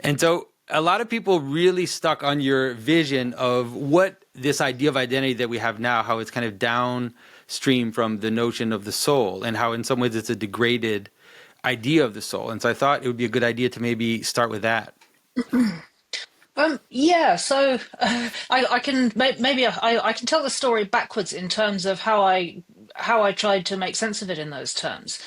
And so a lot of people really stuck on your vision of what this idea of identity that we have now, how it's kind of downstream from the notion of the soul, and how in some ways it's a degraded idea of the soul. And so I thought it would be a good idea to maybe start with that. Yeah, so I can maybe I can tell the story backwards in terms of how I tried to make sense of it in those terms.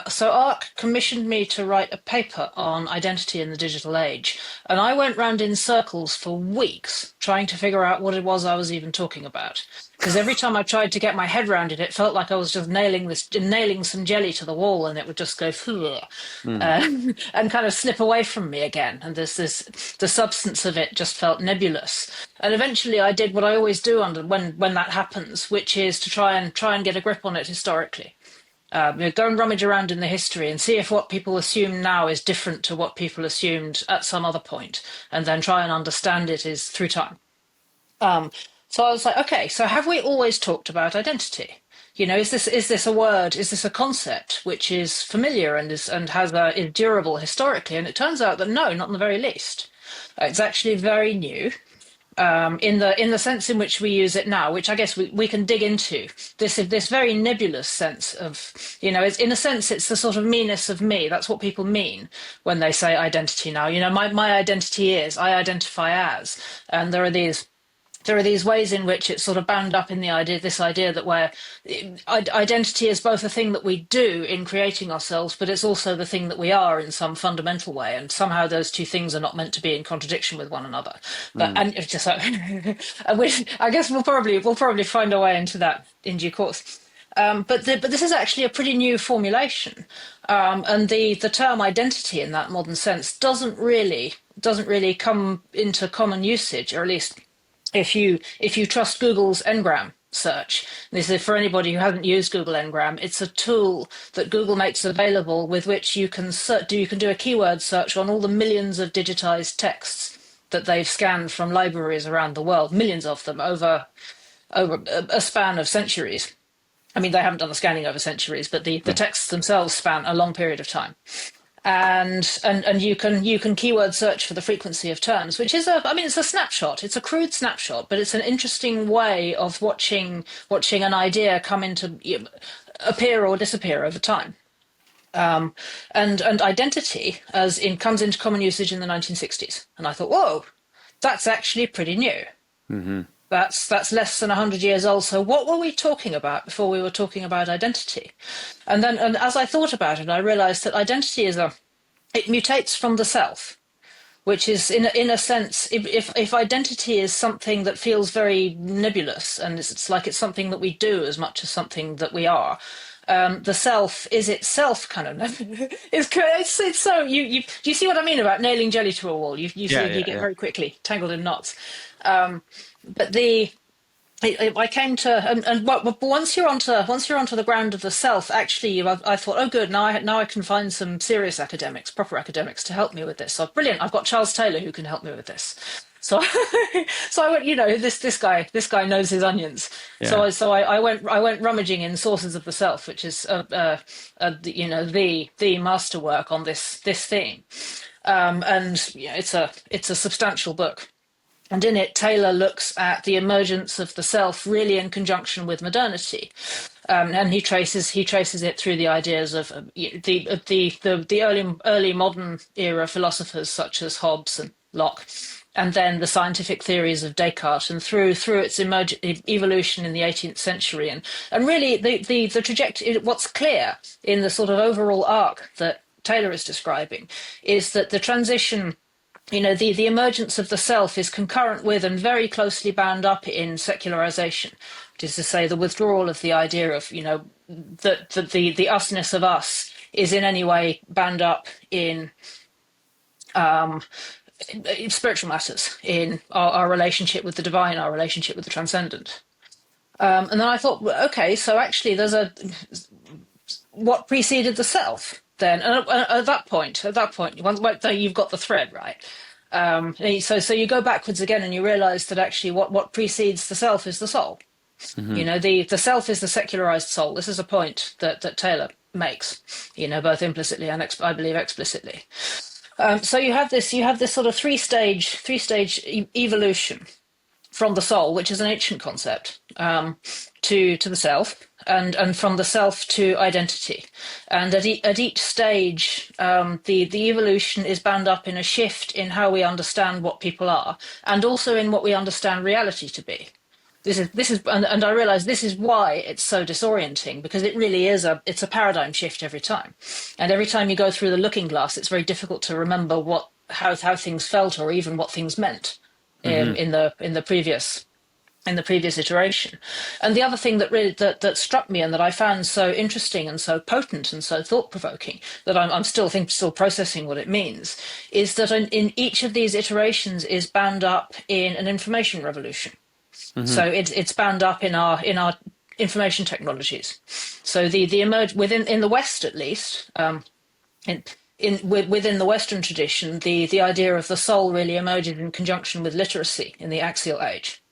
So ARC commissioned me to write a paper on identity in the digital age, and I went round in circles for weeks trying to figure out what it was I was even talking about. Because every time I tried to get my head around it, it felt like I was just nailing some jelly to the wall, and it would just go Mm. and kind of slip away from me again. And the substance of it just felt nebulous. And eventually, I did what I always do when that happens, which is to try and get a grip on it historically. Go and rummage around in the history and see if what people assume now is different to what people assumed at some other point, and then try and understand it is through time. Um, so I was like, okay, so have we always talked about identity? Is this a word? Is this a concept which is familiar is durable historically? And it turns out that no, not in the very least. It's actually very new in the sense in which we use it now, which I guess we can dig into this very nebulous sense of, it's, in a sense, it's the sort of meanness of me. That's what people mean when they say identity now. My identity is, I identify as, and there are these ways in which it's sort of bound up in this idea that where identity is both a thing that we do in creating ourselves, but it's also the thing that we are in some fundamental way. And somehow those two things are not meant to be in contradiction with one another. But Mm. and it's just like, I guess we'll probably find a way into that in due course. But this is actually a pretty new formulation, and the term identity in that modern sense doesn't really come into common usage, or at least if you trust Google's Ngram search. This is for anybody who hasn't used Google Ngram. It's a tool that Google makes available with which you can do a keyword search on all the millions of digitized texts that they've scanned from libraries around the world, millions of them over a span of centuries. I mean, they haven't done the scanning over centuries, but the Yeah. texts themselves span a long period of time. And you can keyword search for the frequency of terms, which is it's a snapshot. It's a crude snapshot, but it's an interesting way of watching an idea come into appear or disappear over time. And identity comes into common usage in the 1960s, and I thought, whoa, that's actually pretty new. Hmm. That's less than 100 years old. So what were we talking about before we were talking about identity? And as I thought about it, I realized that identity it mutates from the self, which is in a sense, if identity is something that feels very nebulous, and it's like it's something that we do as much as something that we are. The self is itself kind of it's so do you see what I mean about nailing jelly to a wall? You Yeah, see, yeah, you get yeah. very quickly tangled in knots. But I came to, but once you're onto the ground of the self, actually, I thought, oh, good, now I can find some serious academics, proper academics, to help me with this. So brilliant, I've got Charles Taylor who can help me with this. So, so I went, this guy knows his onions. So Yeah. I went rummaging in Sources of the Self, which is the masterwork on this theme. And it's a substantial book. And in it, Taylor looks at the emergence of the self really in conjunction with modernity, and he traces it through the ideas of the early modern era philosophers such as Hobbes and Locke, and then the scientific theories of Descartes, and through its evolution in the 18th century, and really the trajectory. What's clear in the sort of overall arc that Taylor is describing is that the transition, the emergence of the self is concurrent with and very closely bound up in secularization, which is to say the withdrawal of the idea of, that the usness of us is in any way bound up in spiritual matters, in our relationship with the divine, our relationship with the transcendent. And then I thought, well, okay, so actually what preceded the self then? And at that point, once you've got the thread right. So you go backwards again, and you realise that actually what precedes the self is the soul. Hmm. The self is the secularized soul. This is a point that Taylor makes, both implicitly and I believe explicitly. So you have this sort of three stage evolution from the soul, which is an ancient concept, to the self, and from the self to identity. And at each stage, the evolution is bound up in a shift in how we understand what people are, and also in what we understand reality to be. And I realize this is why it's so disorienting, because it really is it's a paradigm shift every time. And every time you go through the looking glass, it's very difficult to remember how things felt, or even what things meant Hmm. in the previous iteration. And the other thing that really that struck me, and that I found so interesting and so potent and so thought provoking, that I'm still processing what it means, is that in each of these iterations is bound up in an information revolution. Hmm. So it's bound up in our information technologies. So the emerge within in the West, at least, within the Western tradition, the idea of the soul really emerges in conjunction with literacy in the axial age.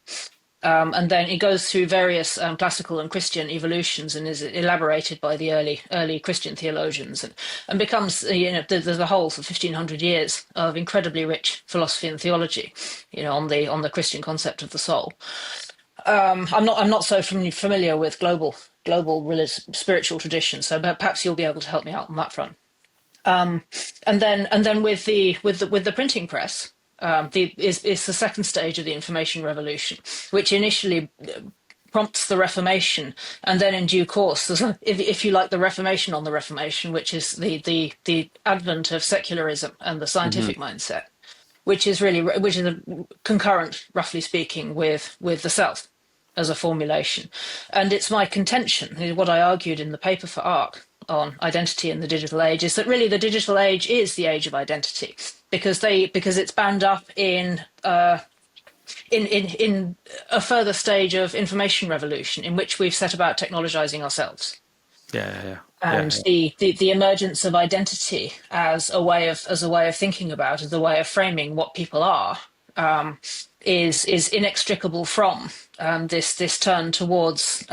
And then it goes through various classical and Christian evolutions, and is elaborated by the early Christian theologians, and becomes, there's a whole for 1500 years of incredibly rich philosophy and theology, on the Christian concept of the soul. I'm not so familiar with global religious, spiritual traditions, so perhaps you'll be able to help me out on that front. And then with the printing press, is the second stage of the information revolution, which initially prompts the Reformation, and then in due course, if you like, the Reformation on the Reformation, which is the advent of secularism and the Hmm. scientific mindset, which is a concurrent, roughly speaking, with the self as a formulation. And it's my contention, what I argued in the paper for ARC on identity in the digital age, is that really the digital age is the age of identity, because it's bound up in a further stage of information revolution in which we've set about technologizing ourselves. Yeah, yeah, yeah, And yeah. the emergence of identity as a way of thinking about, as a way of framing what people are, is inextricable from this turn towards,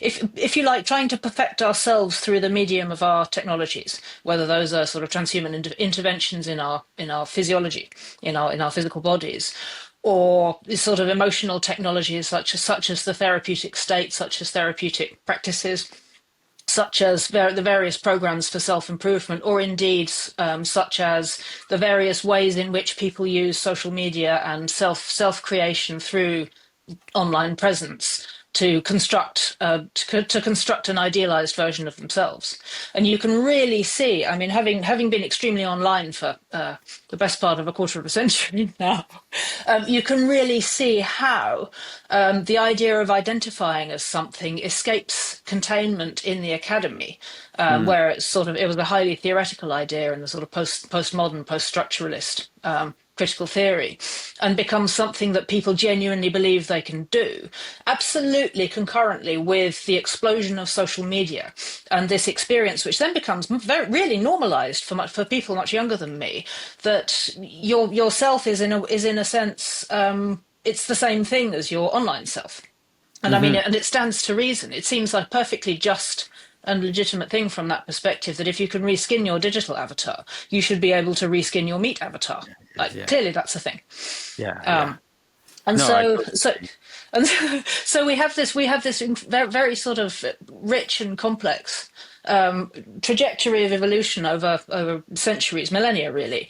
if you like, trying to perfect ourselves through the medium of our technologies, whether those are sort of transhuman interventions in our physiology, in our physical bodies, or sort of emotional technologies such as the therapeutic state, such as therapeutic practices, such as the various programs for self-improvement, or indeed such as the various ways in which people use social media and self-creation through online presence to construct an idealized version of themselves. And you can really see, I mean, having been extremely online for the best part of a quarter of a century now, you can really see how the idea of identifying as something escapes containment in the academy, Mm. where it was a highly theoretical idea in the sort of postmodern, post-structuralist critical theory, and becomes something that people genuinely believe they can do, absolutely concurrently with the explosion of social media and this experience, which then becomes really normalized for people much younger than me, that yourself is in a sense, it's the same thing as your online self. And I mean, Hmm. and it stands to reason. It seems like perfectly just and legitimate thing from that perspective, that if you can reskin your digital avatar, you should be able to reskin your meat avatar. Like, Yeah, clearly that's a thing. yeah, yeah. Um, and No, I so totally so agree. and so we have this very sort of rich and complex trajectory of evolution over centuries, millennia, really,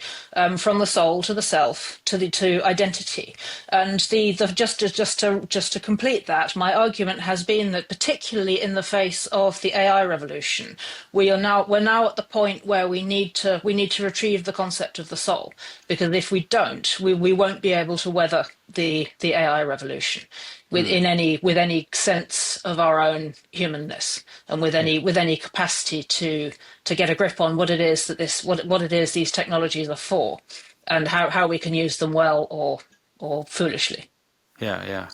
from the soul to the self to identity. And just to complete that, my argument has been that, particularly in the face of the AI revolution, we're now at the point where we need to retrieve the concept of the soul, because if we don't, we won't be able to weather the AI revolution Mm. with any sense of our own humanness, and with Yeah, any capacity to get a grip on what it is what it is these technologies are for, and how we can use them well or foolishly. yeah, yeah.